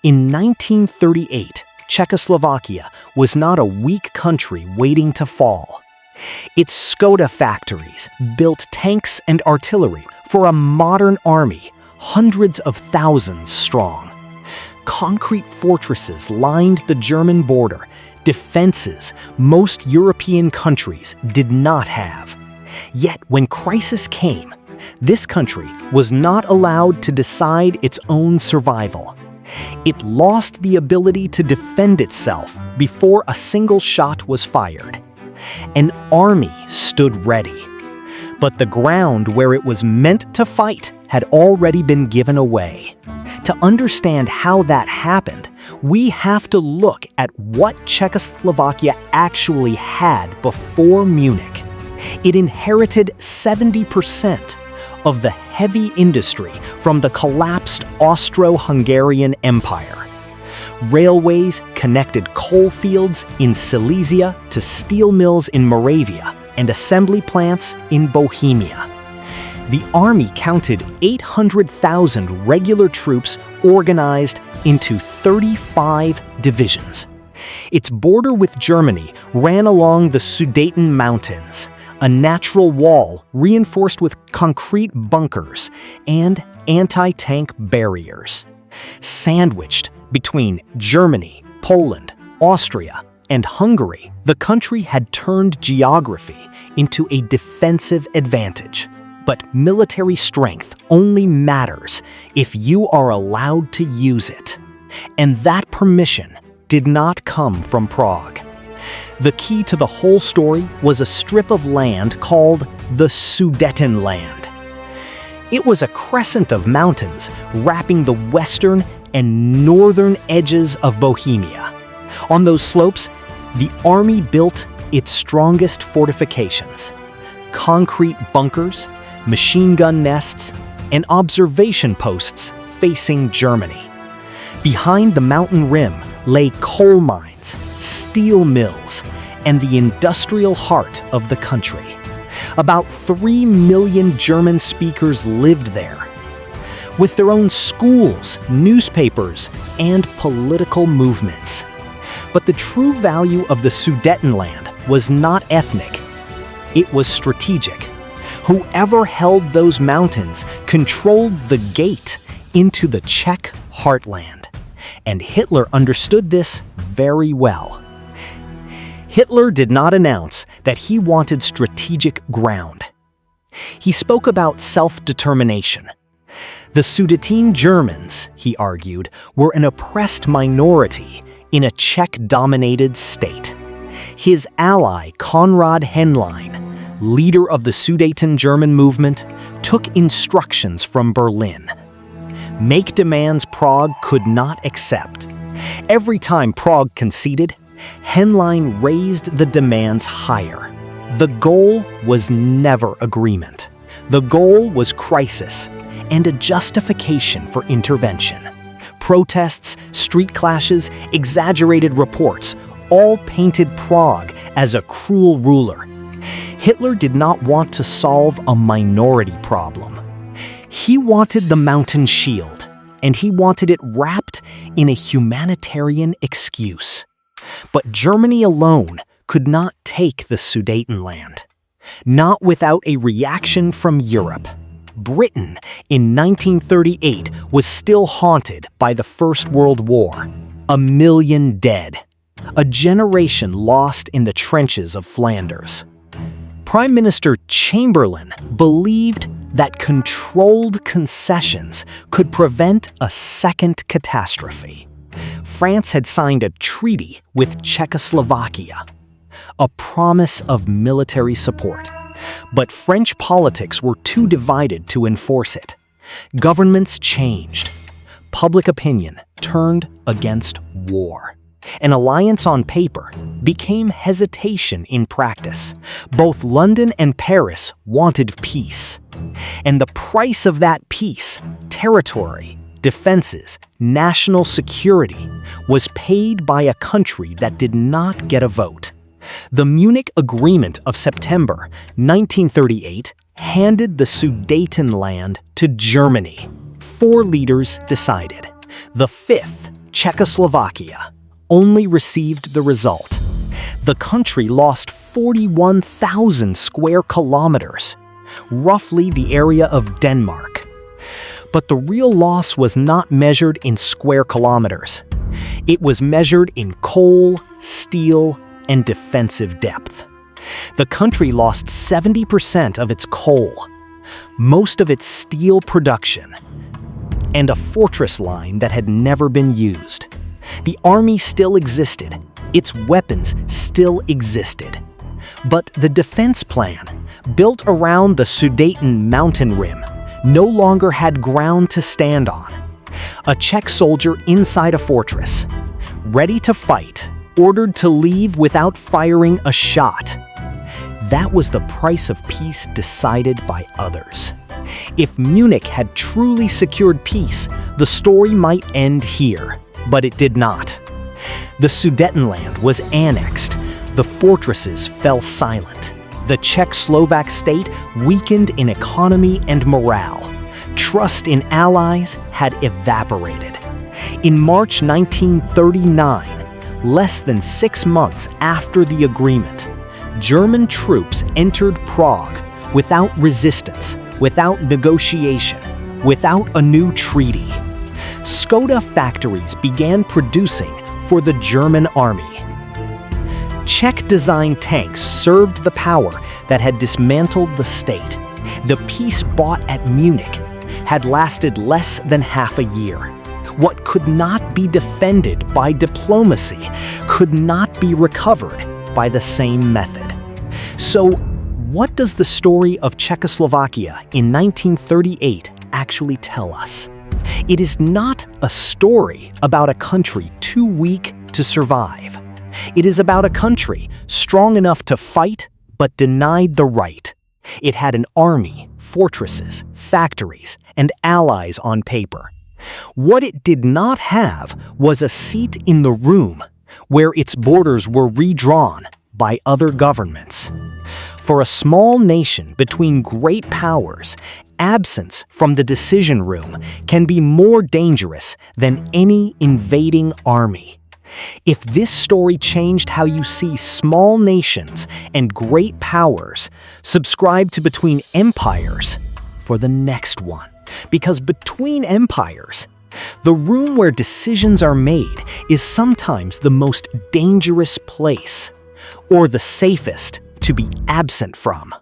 In 1938, Czechoslovakia was not a weak country waiting to fall. Its Skoda factories built tanks and artillery for a modern army, hundreds of thousands strong. Concrete fortresses lined the German border, defenses most European countries did not have. Yet when crisis came, this country was not allowed to decide its own survival. It lost the ability to defend itself before a single shot was fired. An army stood ready, but the ground where it was meant to fight had already been given away. To understand how that happened, we have to look at what Czechoslovakia actually had before Munich. It inherited 70% of the heavy industry from the collapsed Austro-Hungarian Empire. Railways connected coal fields in Silesia to steel mills in Moravia and assembly plants in Bohemia. The army counted 800,000 regular troops organized into 35 divisions. Its border with Germany ran along the Sudeten Mountains, a natural wall reinforced with concrete bunkers and anti-tank barriers. Sandwiched between Germany, Poland, Austria, and Hungary, the country had turned geography into a defensive advantage. But military strength only matters if you are allowed to use it. And that permission did not come from Prague. The key to the whole story was a strip of land called the Sudetenland. It was a crescent of mountains wrapping the western and northern edges of Bohemia. On those slopes, the army built its strongest fortifications: concrete bunkers, machine gun nests, and observation posts facing Germany. Behind the mountain rim lay coal mines, steel mills, and the industrial heart of the country. About 3 million German speakers lived there, with their own schools, newspapers, and political movements. But the true value of the Sudetenland was not ethnic. It was strategic. Whoever held those mountains controlled the gate into the Czech heartland. And Hitler understood this very well. Hitler did not announce that he wanted strategic ground. He spoke about self-determination. The Sudeten Germans, he argued, were an oppressed minority in a Czech-dominated state. His ally, Konrad Henlein, leader of the Sudeten German movement, took instructions from Berlin. Make demands Prague could not accept. Every time Prague conceded, Henlein raised the demands higher. The goal was never agreement. The goal was crisis and a justification for intervention. Protests, street clashes, exaggerated reports all painted Prague as a cruel ruler. Hitler did not want to solve a minority problem. He wanted the mountain shield, and he wanted it wrapped in a humanitarian excuse. But Germany alone could not take the Sudetenland, not without a reaction from Europe. Britain in 1938 was still haunted by the First World War. 1 million dead. A generation lost in the trenches of Flanders. Prime Minister Chamberlain believed that controlled concessions could prevent a second catastrophe. France had signed a treaty with Czechoslovakia, a promise of military support. But French politics were too divided to enforce it. Governments changed. Public opinion turned against war. An alliance on paper became hesitation in practice. Both London and Paris wanted peace. And the price of that peace, territory, defenses, national security, was paid by a country that did not get a vote. The Munich Agreement of September 1938 handed the Sudetenland to Germany. 4 leaders decided. The 5th Czechoslovakia, only received the result. The country lost 41,000 square kilometers, roughly the area of Denmark. But the real loss was not measured in square kilometers. It was measured in coal, steel, and defensive depth. The country lost 70% of its coal, most of its steel production, and a fortress line that had never been used. The army still existed. Its weapons still existed. But the defense plan, built around the Sudeten mountain rim, no longer had ground to stand on. A Czech soldier inside a fortress, ready to fight, ordered to leave without firing a shot. That was the price of peace decided by others. If Munich had truly secured peace, the story might end here, but it did not. The Sudetenland was annexed. The fortresses fell silent. The Czech-Slovak state weakened in economy and morale. Trust in allies had evaporated. In March 1939, less than 6 months after the agreement, German troops entered Prague without resistance, without negotiation, without a new treaty. Skoda factories began producing for the German army. Czech-designed tanks served the power that had dismantled the state. The peace bought at Munich had lasted less than half a year. What could not be defended by diplomacy could not be recovered by the same method. So, what does the story of Czechoslovakia in 1938 actually tell us? It is not a story about a country too weak to survive. It is about a country strong enough to fight but denied the right. It had an army, fortresses, factories, and allies on paper. What it did not have was a seat in the room where its borders were redrawn by other governments. For a small nation between great powers, absence from the decision room can be more dangerous than any invading army. If this story changed how you see small nations and great powers, subscribe to Between Empires for the next one. Because between empires, the room where decisions are made is sometimes the most dangerous place, or the safest to be absent from.